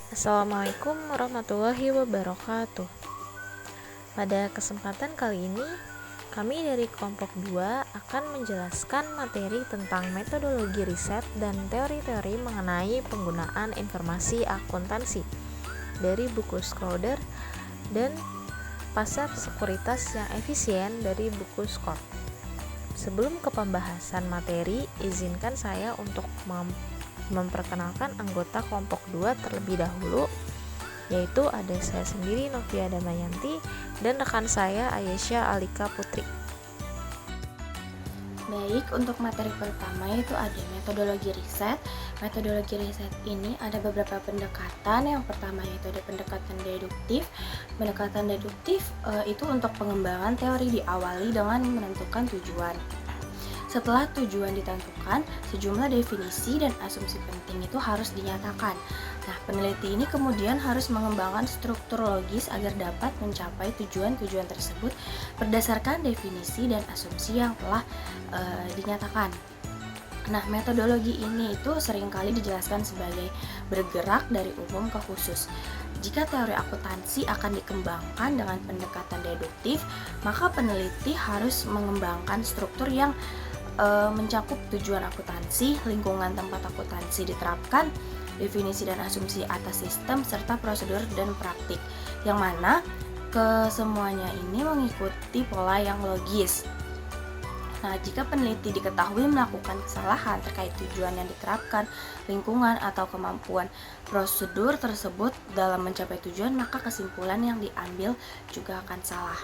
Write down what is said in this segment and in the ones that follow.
Assalamualaikum warahmatullahi wabarakatuh. Pada kesempatan kali ini, kami dari kelompok 2 akan menjelaskan materi tentang metodologi riset dan teori-teori mengenai penggunaan informasi akuntansi dari buku Schroeder dan pasar sekuritas yang efisien dari buku Scott. Sebelum ke pembahasan materi, izinkan saya untuk memperkenalkan anggota kelompok 2 terlebih dahulu, yaitu ada saya sendiri Novia Damayanti dan rekan saya Ayesha Alika Putri. Baik, untuk materi pertama itu ada metodologi riset. Metodologi riset ini ada beberapa pendekatan. Yang pertama yaitu ada pendekatan deduktif. Pendekatan deduktif itu untuk pengembangan teori diawali dengan menentukan tujuan. Setelah tujuan ditentukan, sejumlah definisi dan asumsi penting itu harus dinyatakan. Nah, peneliti ini kemudian harus mengembangkan struktur logis agar dapat mencapai tujuan-tujuan tersebut berdasarkan definisi dan asumsi yang telah dinyatakan. Nah, metodologi ini itu seringkali dijelaskan sebagai bergerak dari umum ke khusus. Jika teori akuntansi akan dikembangkan dengan pendekatan deduktif, maka peneliti harus mengembangkan struktur yang mencakup tujuan akuntansi, lingkungan tempat akuntansi diterapkan, definisi dan asumsi atas sistem, serta prosedur dan praktik, yang mana kesemuanya ini mengikuti pola yang logis. Nah, jika peneliti diketahui melakukan kesalahan terkait tujuan yang diterapkan, lingkungan atau kemampuan prosedur tersebut dalam mencapai tujuan, maka kesimpulan yang diambil juga akan salah.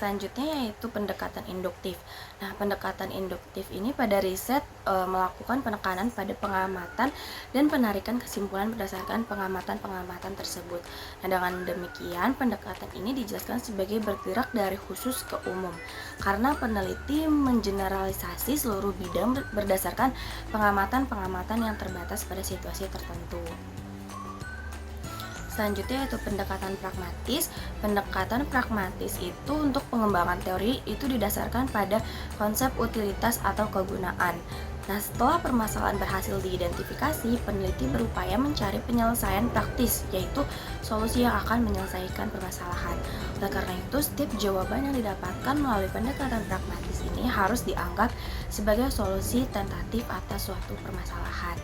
Selanjutnya yaitu pendekatan induktif. Nah, pendekatan induktif ini pada riset melakukan penekanan pada pengamatan dan penarikan kesimpulan berdasarkan pengamatan-pengamatan tersebut. Nah, dengan demikian pendekatan ini dijelaskan sebagai bergerak dari khusus ke umum, karena peneliti mengeneralisasi seluruh bidang berdasarkan pengamatan-pengamatan yang terbatas pada situasi tertentu. Selanjutnya yaitu pendekatan pragmatis. Pendekatan pragmatis itu untuk pengembangan teori itu didasarkan pada konsep utilitas atau kegunaan. Nah, setelah permasalahan berhasil diidentifikasi, peneliti berupaya mencari penyelesaian praktis, yaitu solusi yang akan menyelesaikan permasalahan. Oleh karena itu, setiap jawaban yang didapatkan melalui pendekatan pragmatis ini harus dianggap sebagai solusi tentatif atas suatu permasalahan.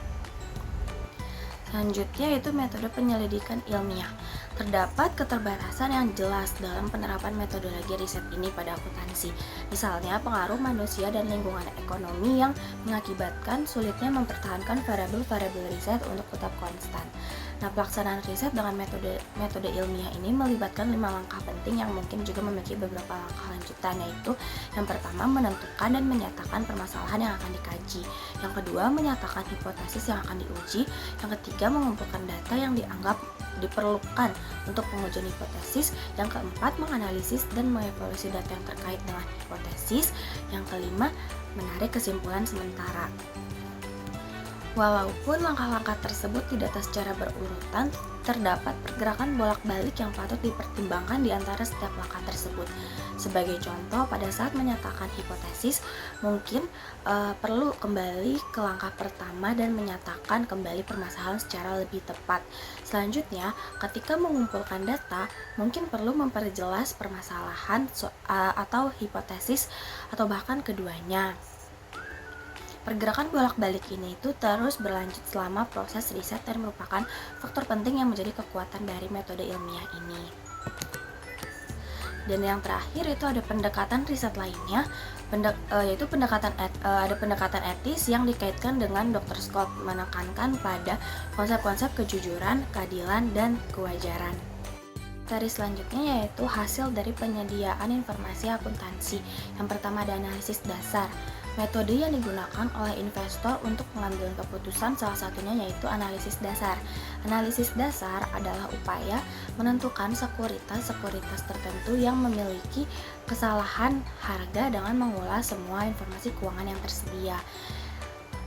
Selanjutnya yaitu metode penyelidikan ilmiah. Terdapat keterbatasan yang jelas dalam penerapan metodologi riset ini pada akuntansi. Misalnya pengaruh manusia dan lingkungan ekonomi yang mengakibatkan sulitnya mempertahankan variabel-variabel riset untuk tetap konstan. Nah, pelaksanaan riset dengan metode ilmiah ini melibatkan 5 langkah penting yang mungkin juga memiliki beberapa langkah lanjutan, yaitu yang pertama menentukan dan menyatakan permasalahan yang akan dikaji. Yang kedua, menyatakan hipotesis yang akan diuji. Yang ketiga, mengumpulkan data yang dianggap diperlukan untuk pengujian hipotesis. Yang keempat, menganalisis dan mengevaluasi data yang terkait dengan hipotesis. Yang kelima, menarik kesimpulan sementara. Walaupun langkah-langkah tersebut didata secara berurutan, terdapat pergerakan bolak-balik yang patut dipertimbangkan di antara setiap langkah tersebut. Sebagai contoh, pada saat menyatakan hipotesis, mungkin perlu kembali ke langkah pertama dan menyatakan kembali permasalahan secara lebih tepat. Selanjutnya, ketika mengumpulkan data, mungkin perlu memperjelas permasalahan atau hipotesis atau bahkan keduanya. Pergerakan bolak-balik ini itu terus berlanjut selama proses riset dan merupakan faktor penting yang menjadi kekuatan dari metode ilmiah ini. Dan yang terakhir itu ada pendekatan riset lainnya, yaitu ada pendekatan etis yang dikaitkan dengan Dr. Scott, menekankan pada konsep-konsep kejujuran, keadilan, dan kewajaran. Materi selanjutnya yaitu hasil dari penyediaan informasi akuntansi. Yang pertama ada analisis dasar. Metode yang digunakan oleh investor untuk mengambil keputusan salah satunya yaitu analisis dasar. Analisis dasar adalah upaya menentukan sekuritas-sekuritas tertentu yang memiliki kesalahan harga dengan mengulas semua informasi keuangan yang tersedia.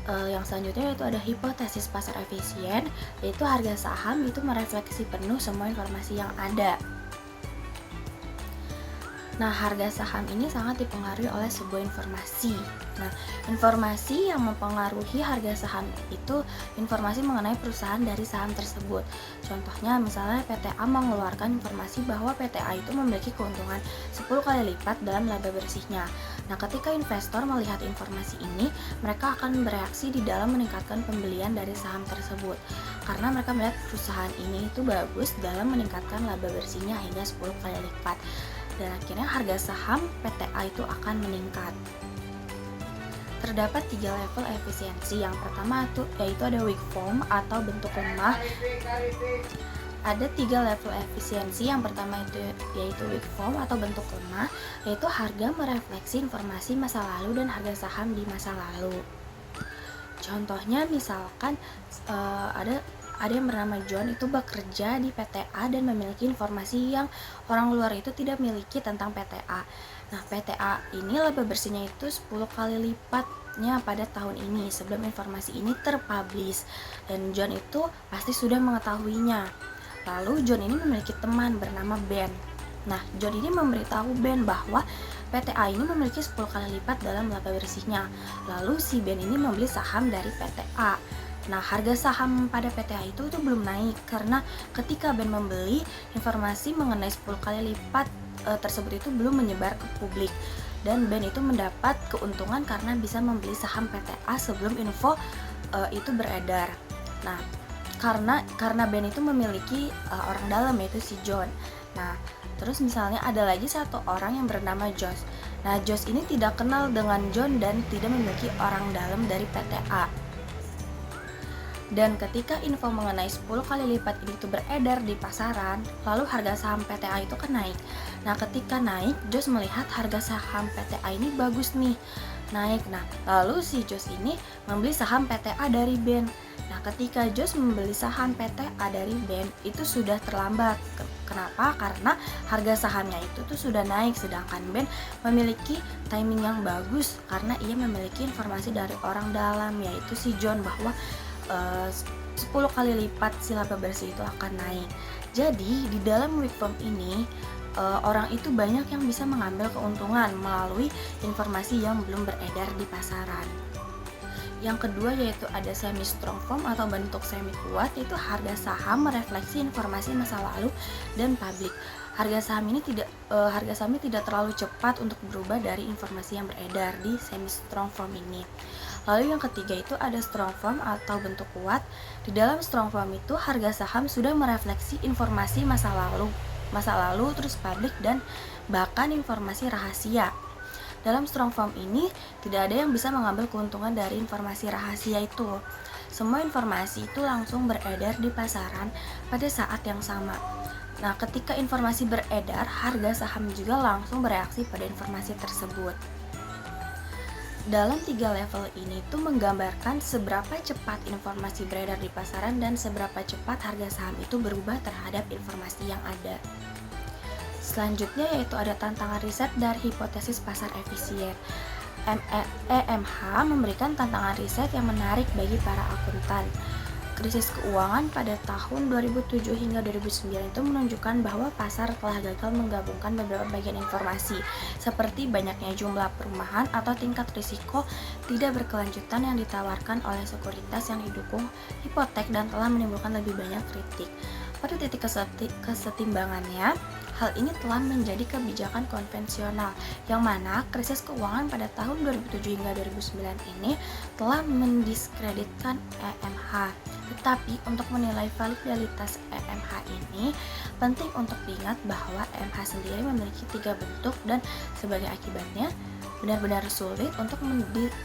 Yang selanjutnya yaitu ada hipotesis pasar efisien, yaitu harga saham itu merefleksi penuh semua informasi yang ada. Nah, harga saham ini sangat dipengaruhi oleh sebuah informasi. Nah, informasi yang mempengaruhi harga saham itu informasi mengenai perusahaan dari saham tersebut. Contohnya, misalnya PTA mengeluarkan informasi bahwa PTA itu memiliki keuntungan 10 kali lipat dalam laba bersihnya. Nah, ketika investor melihat informasi ini, mereka akan bereaksi di dalam meningkatkan pembelian dari saham tersebut. Karena mereka melihat perusahaan ini itu bagus dalam meningkatkan laba bersihnya hingga 10 kali lipat. Dan akhirnya harga saham PTA itu akan meningkat. Terdapat 3 level efisiensi. Yang pertama yaitu ada weak form atau bentuk lemah. Ada 3 level efisiensi. Yang pertama yaitu weak form atau bentuk lemah, yaitu harga merefleksi informasi masa lalu dan harga saham di masa lalu. Contohnya misalkan ada yang bernama John itu bekerja di PTA dan memiliki informasi yang orang luar itu tidak miliki tentang PTA. Nah, PTA ini laba bersihnya itu 10 kali lipatnya pada tahun ini sebelum informasi ini terpublish, dan John itu pasti sudah mengetahuinya. Lalu John ini memiliki teman bernama Ben. Nah, John ini memberitahu Ben bahwa PTA ini memiliki 10 kali lipat dalam laba bersihnya. Lalu si Ben ini membeli saham dari PTA. Nah, harga saham pada PTA itu belum naik karena ketika Ben membeli, informasi mengenai 10 kali lipat tersebut itu belum menyebar ke publik, dan Ben itu mendapat keuntungan karena bisa membeli saham PTA sebelum info itu beredar. Nah, karena Ben itu memiliki orang dalam, yaitu si John. Nah, terus misalnya ada lagi satu orang yang bernama Josh. Nah, Josh ini tidak kenal dengan John dan tidak memiliki orang dalam dari PTA. Dan ketika info mengenai 10 kali lipat ini tuh beredar di pasaran, lalu harga saham PTA itu kan naik. Nah, ketika naik, Josh melihat harga saham PTA ini bagus nih, naik. Nah, lalu si Josh ini membeli saham PTA dari Ben. Nah, ketika Josh membeli saham PTA dari Ben, itu sudah terlambat. Kenapa? Karena harga sahamnya itu tuh sudah naik, sedangkan Ben memiliki timing yang bagus karena ia memiliki informasi dari orang dalam, yaitu si John, bahwa 10 kali lipat si laba bersih itu akan naik. Jadi di dalam weak form ini orang itu banyak yang bisa mengambil keuntungan melalui informasi yang belum beredar di pasaran. Yang kedua yaitu ada semi strong form atau bentuk semi kuat, yaitu harga saham merefleksi informasi masa lalu dan publik. Harga saham ini tidak terlalu cepat untuk berubah dari informasi yang beredar di semi strong form ini. Lalu yang ketiga itu ada strong form atau bentuk kuat. Di dalam strong form itu harga saham sudah merefleksi informasi masa lalu terus publik dan bahkan informasi rahasia. Dalam strong form ini tidak ada yang bisa mengambil keuntungan dari informasi rahasia itu. Semua informasi itu langsung beredar di pasaran pada saat yang sama. Nah, ketika informasi beredar, harga saham juga langsung bereaksi pada informasi tersebut. Dalam 3 level ini tuh menggambarkan seberapa cepat informasi beredar di pasaran dan seberapa cepat harga saham itu berubah terhadap informasi yang ada. Selanjutnya yaitu ada tantangan riset dari hipotesis pasar efisien. EMH memberikan tantangan riset yang menarik bagi para akuntan. Krisis keuangan pada tahun 2007 hingga 2009 itu menunjukkan bahwa pasar telah gagal menggabungkan beberapa bagian informasi, seperti banyaknya jumlah perumahan atau tingkat risiko tidak berkelanjutan yang ditawarkan oleh sekuritas yang didukung hipotek dan telah menimbulkan lebih banyak kritik. Pada titik kesetimbangannya, hal ini telah menjadi kebijakan konvensional, yang mana krisis keuangan pada tahun 2007 hingga 2009 ini telah mendiskreditkan EMH. Tetapi untuk menilai validitas EMH ini, penting untuk diingat bahwa EMH sendiri memiliki 3 bentuk dan sebagai akibatnya benar-benar sulit untuk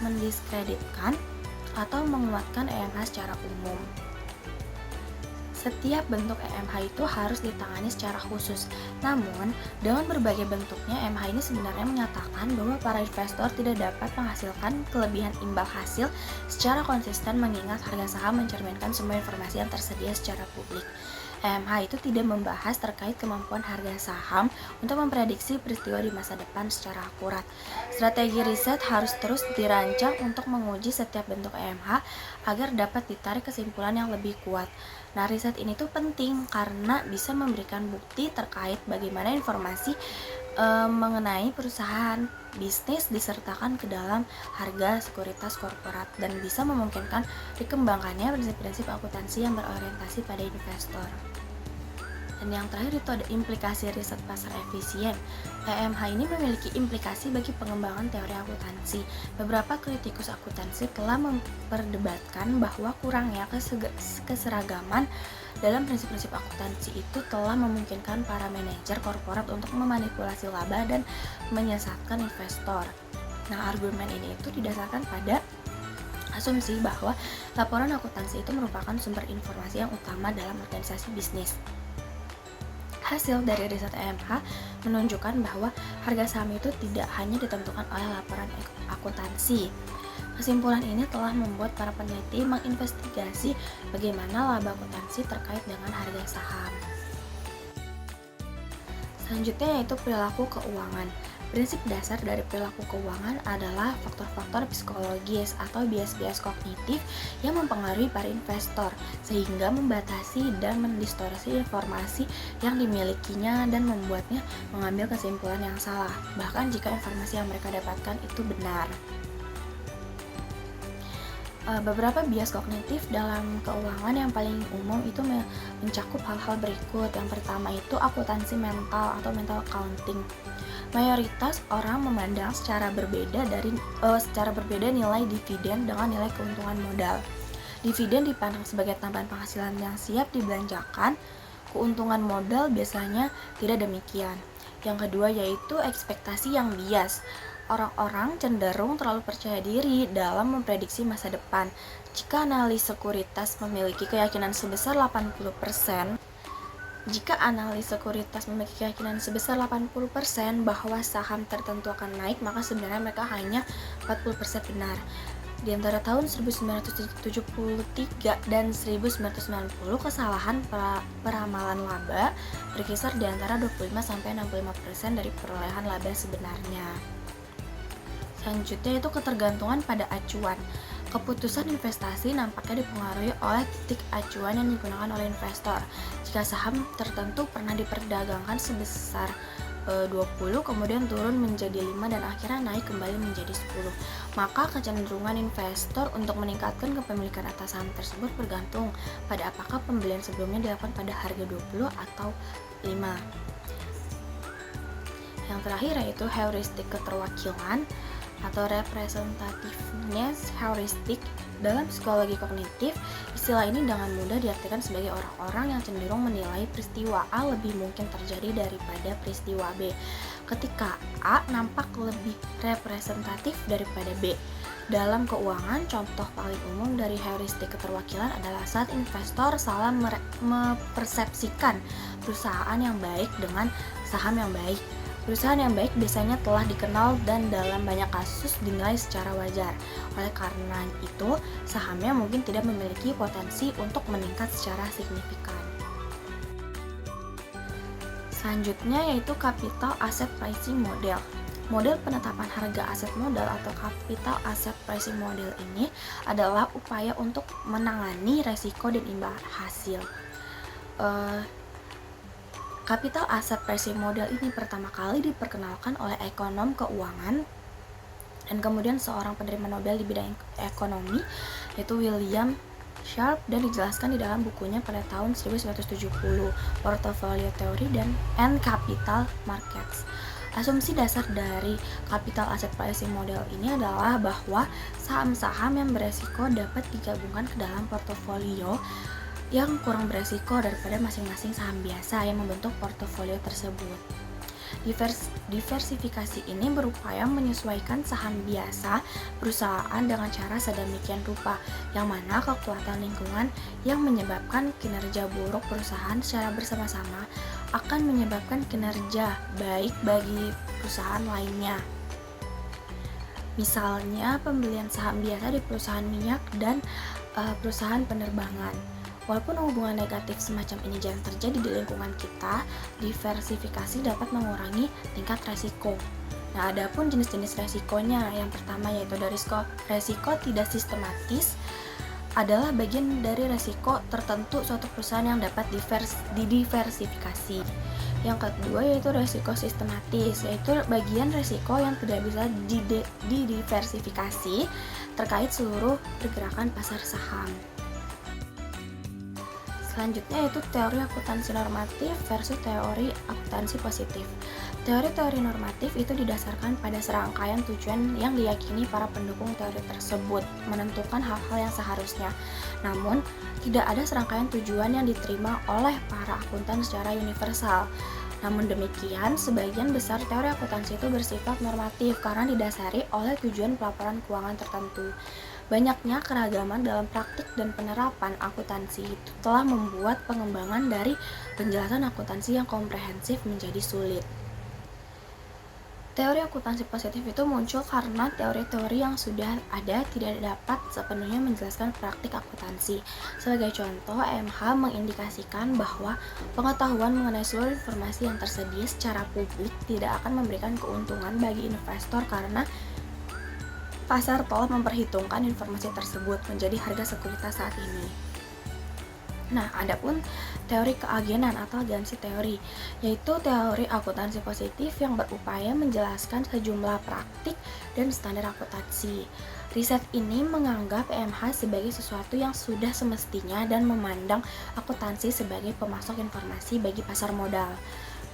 mendiskreditkan atau menguatkan EMH secara umum. Setiap bentuk EMH itu harus ditangani secara khusus. Namun, dengan berbagai bentuknya, EMH ini sebenarnya menyatakan bahwa para investor tidak dapat menghasilkan kelebihan imbal hasil secara konsisten mengingat harga saham mencerminkan semua informasi yang tersedia secara publik. EMH itu tidak membahas terkait kemampuan harga saham untuk memprediksi peristiwa di masa depan secara akurat. Strategi riset harus terus dirancang untuk menguji setiap bentuk EMH agar dapat ditarik kesimpulan yang lebih kuat. Nah, riset ini tuh penting karena bisa memberikan bukti terkait bagaimana informasi mengenai perusahaan bisnis disertakan ke dalam harga sekuritas korporat dan bisa memungkinkan dikembangkannya prinsip-prinsip akuntansi yang berorientasi pada investor. Dan yang terakhir itu ada implikasi riset pasar efisien. PMH ini memiliki implikasi bagi pengembangan teori akuntansi. Beberapa kritikus akuntansi telah memperdebatkan bahwa kurangnya keseragaman dalam prinsip-prinsip akuntansi itu telah memungkinkan para manajer korporat untuk memanipulasi laba dan menyesatkan investor. Nah, argumen ini itu didasarkan pada asumsi bahwa laporan akuntansi itu merupakan sumber informasi yang utama dalam organisasi bisnis. Hasil dari riset EMH menunjukkan bahwa harga saham itu tidak hanya ditentukan oleh laporan akuntansi. Kesimpulan ini telah membuat para peneliti menginvestigasi bagaimana laba akuntansi terkait dengan harga saham. Selanjutnya yaitu perilaku keuangan. Prinsip dasar dari perilaku keuangan adalah faktor-faktor psikologis atau bias-bias kognitif yang mempengaruhi para investor sehingga membatasi dan mendistorsi informasi yang dimilikinya dan membuatnya mengambil kesimpulan yang salah, bahkan jika informasi yang mereka dapatkan itu benar. Beberapa bias kognitif dalam keuangan yang paling umum itu mencakup hal-hal berikut. Yang pertama itu akuntansi mental atau mental accounting. Mayoritas orang memandang secara berbeda nilai dividen dengan nilai keuntungan modal. Dividen dipandang sebagai tambahan penghasilan yang siap dibelanjakan, keuntungan modal biasanya tidak demikian. Yang kedua yaitu ekspektasi yang bias. Orang-orang cenderung terlalu percaya diri dalam memprediksi masa depan. Jika analis sekuritas memiliki keyakinan sebesar 80% bahwa saham tertentu akan naik, maka sebenarnya mereka hanya 40% benar. Di antara tahun 1973 dan 1990, kesalahan peramalan laba berkisar di antara 25-65% dari perolehan laba sebenarnya. Selanjutnya itu ketergantungan pada acuan. Keputusan investasi nampaknya dipengaruhi oleh titik acuan yang digunakan oleh investor. Jika saham tertentu pernah diperdagangkan sebesar 20, kemudian turun menjadi 5 dan akhirnya naik kembali menjadi 10, maka kecenderungan investor untuk meningkatkan kepemilikan atas saham tersebut bergantung pada apakah pembelian sebelumnya dilakukan pada harga 20 atau 5. Yang terakhir yaitu heuristik keterwakilan atau representativeness heuristic. Dalam psikologi kognitif, istilah ini dengan mudah diartikan sebagai orang-orang yang cenderung menilai peristiwa A lebih mungkin terjadi daripada peristiwa B ketika A nampak lebih representatif daripada B. Dalam keuangan, contoh paling umum dari heuristik keterwakilan adalah saat investor salah mempersepsikan perusahaan yang baik dengan saham yang baik. Perusahaan yang baik biasanya telah dikenal dan dalam banyak kasus dinilai secara wajar. Oleh karena itu, sahamnya mungkin tidak memiliki potensi untuk meningkat secara signifikan. Selanjutnya yaitu capital asset pricing model. Model penetapan harga aset modal atau capital asset pricing model ini adalah upaya untuk menangani resiko dan imbal hasil. Capital asset pricing model ini pertama kali diperkenalkan oleh ekonom keuangan dan kemudian seorang penerima Nobel di bidang ekonomi yaitu William Sharpe, dan dijelaskan di dalam bukunya pada tahun 1970, Portfolio Theory and Capital Markets. Asumsi dasar dari capital asset pricing model ini adalah bahwa saham-saham yang beresiko dapat digabungkan ke dalam portofolio yang kurang beresiko daripada masing-masing saham biasa yang membentuk portofolio tersebut. Diversifikasi ini berupaya menyesuaikan saham biasa perusahaan dengan cara sedemikian rupa, yang mana kekuatan lingkungan yang menyebabkan kinerja buruk perusahaan secara bersama-sama akan menyebabkan kinerja baik bagi perusahaan lainnya. Misalnya pembelian saham biasa di perusahaan minyak dan perusahaan penerbangan. Walaupun hubungan negatif semacam ini jarang terjadi di lingkungan kita, diversifikasi dapat mengurangi tingkat resiko. Nah, ada pun jenis-jenis resikonya. Yang pertama yaitu dari resiko tidak sistematis adalah bagian dari resiko tertentu suatu perusahaan yang dapat didiversifikasi. Yang kedua yaitu resiko sistematis, yaitu bagian resiko yang tidak bisa didiversifikasi terkait seluruh pergerakan pasar saham. Selanjutnya yaitu teori akuntansi normatif versus teori akuntansi positif. Teori-teori normatif itu didasarkan pada serangkaian tujuan yang diyakini para pendukung teori tersebut, menentukan hal-hal yang seharusnya. Namun, tidak ada serangkaian tujuan yang diterima oleh para akuntan secara universal. Namun demikian, sebagian besar teori akuntansi itu bersifat normatif karena didasari oleh tujuan pelaporan keuangan tertentu. Banyaknya keragaman dalam praktik dan penerapan akuntansi itu telah membuat pengembangan dari penjelasan akuntansi yang komprehensif menjadi sulit. Teori akuntansi positif itu muncul karena teori-teori yang sudah ada tidak dapat sepenuhnya menjelaskan praktik akuntansi. Sebagai contoh, EMH mengindikasikan bahwa pengetahuan mengenai seluruh informasi yang tersedia secara publik tidak akan memberikan keuntungan bagi investor karena pasar telah memperhitungkan informasi tersebut menjadi harga sekuritas saat ini. Nah, adapun teori keagenan atau agensi teori, yaitu teori akuntansi positif yang berupaya menjelaskan sejumlah praktik dan standar akuntansi. Riset ini menganggap EMH sebagai sesuatu yang sudah semestinya dan memandang akuntansi sebagai pemasok informasi bagi pasar modal.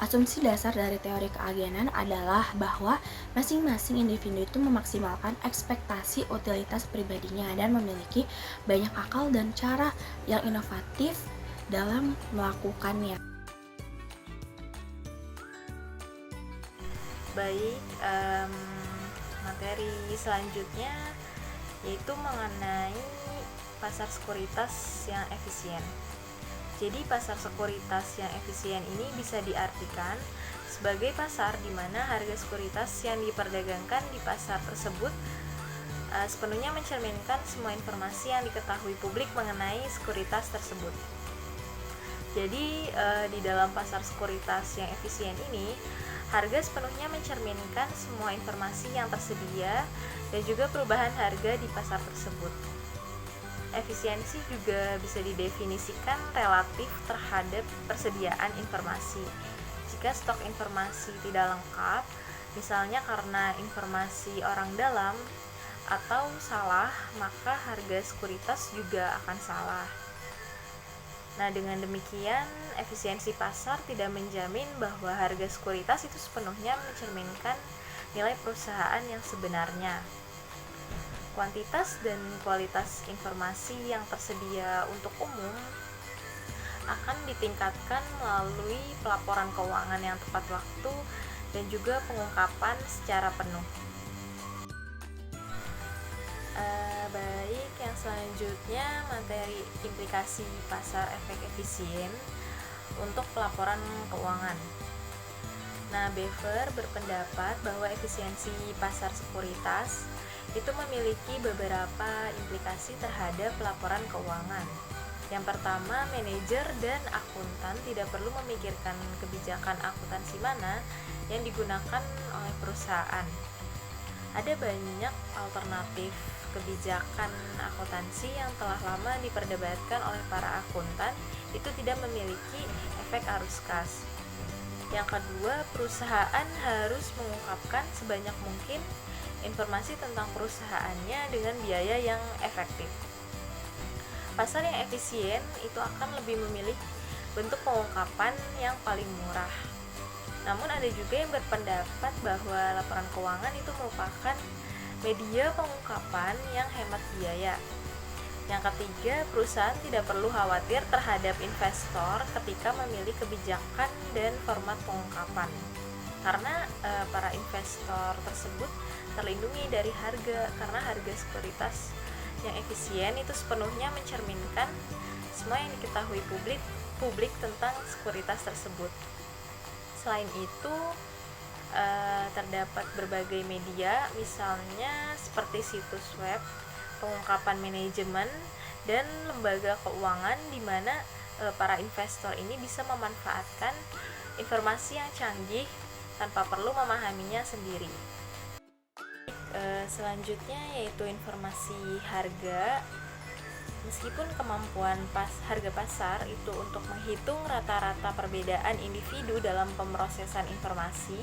Asumsi dasar dari teori keagenan adalah bahwa masing-masing individu itu memaksimalkan ekspektasi utilitas pribadinya dan memiliki banyak akal dan cara yang inovatif dalam melakukannya. Baik, materi selanjutnya yaitu mengenai pasar sekuritas yang efisien. Jadi pasar sekuritas yang efisien ini bisa diartikan sebagai pasar di mana harga sekuritas yang diperdagangkan di pasar tersebut sepenuhnya mencerminkan semua informasi yang diketahui publik mengenai sekuritas tersebut. Jadi di dalam pasar sekuritas yang efisien ini, harga sepenuhnya mencerminkan semua informasi yang tersedia dan juga perubahan harga di pasar tersebut. Efisiensi juga bisa didefinisikan relatif terhadap persediaan informasi. Jika stok informasi tidak lengkap, misalnya karena informasi orang dalam atau salah, maka harga sekuritas juga akan salah. Nah, dengan demikian, efisiensi pasar tidak menjamin bahwa harga sekuritas itu sepenuhnya mencerminkan nilai perusahaan yang sebenarnya. Kuantitas dan kualitas informasi yang tersedia untuk umum akan ditingkatkan melalui pelaporan keuangan yang tepat waktu dan juga pengungkapan secara penuh. Baik, yang selanjutnya materi implikasi pasar efek efisien untuk pelaporan keuangan. Nah, Bever berpendapat bahwa efisiensi pasar sekuritas itu memiliki beberapa implikasi terhadap laporan keuangan. Yang pertama, manajer dan akuntan tidak perlu memikirkan kebijakan akuntansi mana yang digunakan oleh perusahaan. Ada banyak alternatif kebijakan akuntansi yang telah lama diperdebatkan oleh para akuntan, itu tidak memiliki efek arus kas. Yang kedua, perusahaan harus mengungkapkan sebanyak mungkin informasi tentang perusahaannya dengan biaya yang efektif. Pasar yang efisien itu akan lebih memilih bentuk pengungkapan yang paling murah. Namun ada juga yang berpendapat bahwa laporan keuangan itu merupakan media pengungkapan yang hemat biaya. Yang ketiga, perusahaan tidak perlu khawatir terhadap investor ketika memilih kebijakan dan format pengungkapan, karena para investor tersebut terlindungi dari harga, karena harga sekuritas yang efisien itu sepenuhnya mencerminkan semua yang diketahui publik tentang sekuritas tersebut. Selain itu, terdapat berbagai media, misalnya seperti situs web, pengungkapan manajemen, dan lembaga keuangan di mana para investor ini bisa memanfaatkan informasi yang canggih tanpa perlu memahaminya sendiri. Selanjutnya yaitu informasi harga. Meskipun kemampuan harga pasar itu untuk menghitung rata-rata perbedaan individu dalam pemrosesan informasi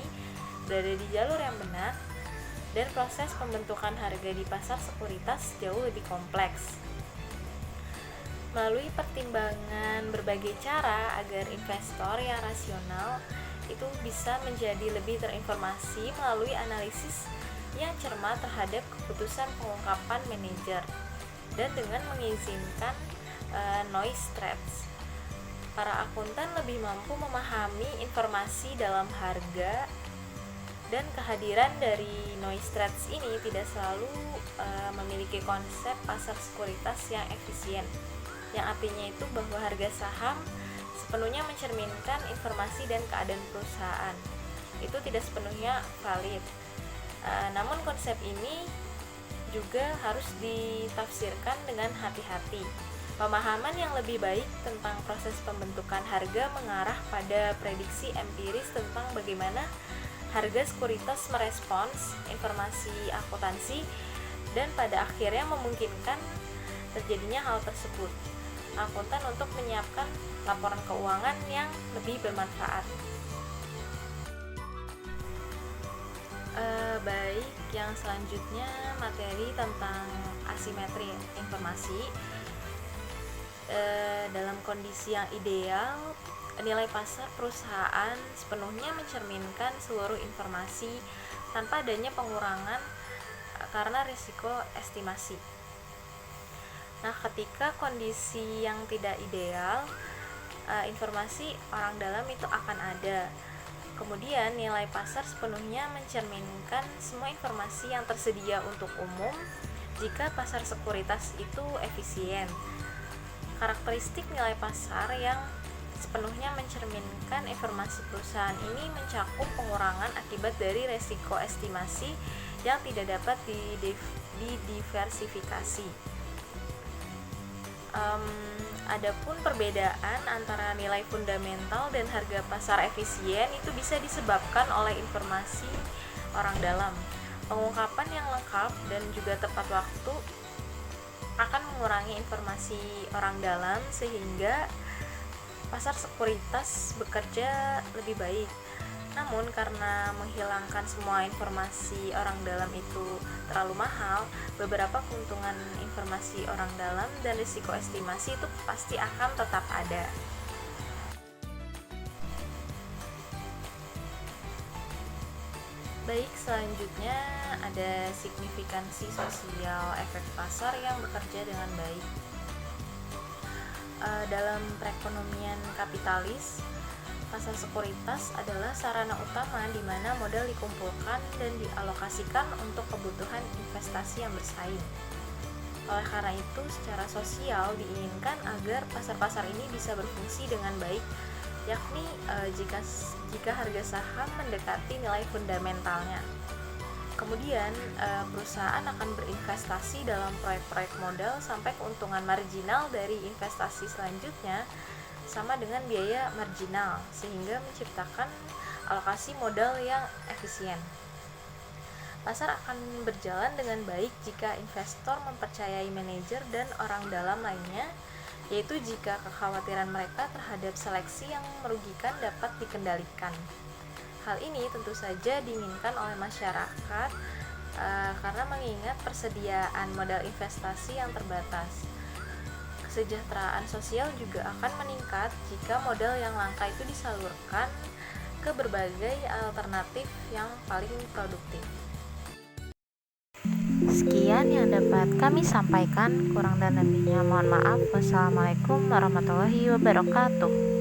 berada di jalur yang benar, dan proses pembentukan harga di pasar sekuritas jauh lebih kompleks. Melalui pertimbangan berbagai cara agar investor yang rasional itu bisa menjadi lebih terinformasi melalui analisis yang cermat terhadap keputusan pengungkapan manajer, dan dengan mengizinkan noise threats. Para akuntan lebih mampu memahami informasi dalam harga, dan kehadiran dari noise threats ini tidak selalu memiliki konsep pasar sekuritas yang efisien, yang artinya itu bahwa harga saham sepenuhnya mencerminkan informasi dan keadaan perusahaan. Itu tidak sepenuhnya valid. Namun konsep ini juga harus ditafsirkan dengan hati-hati. Pemahaman yang lebih baik tentang proses pembentukan harga mengarah pada prediksi empiris tentang bagaimana harga sekuritas merespons informasi akuntansi, dan pada akhirnya memungkinkan terjadinya hal tersebut. Akuntan untuk menyiapkan laporan keuangan yang lebih bermanfaat. Baik, yang selanjutnya materi tentang asimetri informasi. Dalam kondisi yang ideal, nilai pasar perusahaan sepenuhnya mencerminkan seluruh informasi tanpa adanya pengurangan karena risiko estimasi. Nah, ketika kondisi yang tidak ideal, informasi orang dalam itu akan ada. Kemudian nilai pasar sepenuhnya mencerminkan semua informasi yang tersedia untuk umum jika pasar sekuritas itu efisien. Karakteristik nilai pasar yang sepenuhnya mencerminkan informasi perusahaan ini mencakup pengurangan akibat dari resiko estimasi yang tidak dapat didiversifikasi. Adapun perbedaan antara nilai fundamental dan harga pasar efisien itu bisa disebabkan oleh informasi orang dalam. Pengungkapan yang lengkap dan juga tepat waktu akan mengurangi informasi orang dalam sehingga pasar sekuritas bekerja lebih baik. Namun karena menghilangkan semua informasi orang dalam itu terlalu mahal, beberapa keuntungan informasi orang dalam dan risiko estimasi itu pasti akan tetap ada. Baik, selanjutnya ada signifikansi sosial efek pasar yang bekerja dengan baik. Dalam perekonomian kapitalis, pasar sekuritas adalah sarana utama di mana modal dikumpulkan dan dialokasikan untuk kebutuhan investasi yang bersaing. Oleh karena itu, secara sosial diinginkan agar pasar-pasar ini bisa berfungsi dengan baik, yakni jika harga saham mendekati nilai fundamentalnya. Kemudian, perusahaan akan berinvestasi dalam proyek-proyek modal sampai keuntungan marginal dari investasi selanjutnya sama dengan biaya marginal, sehingga menciptakan alokasi modal yang efisien. Pasar akan berjalan dengan baik jika investor mempercayai manajer dan orang dalam lainnya, yaitu jika kekhawatiran mereka terhadap seleksi yang merugikan dapat dikendalikan. Hal ini tentu saja diinginkan oleh masyarakat karena mengingat persediaan modal investasi yang terbatas. Kesejahteraan sosial juga akan meningkat jika modal yang langka itu disalurkan ke berbagai alternatif yang paling produktif. Sekian yang dapat kami sampaikan, kurang dan lebihnya mohon maaf. Wassalamualaikum warahmatullahi wabarakatuh.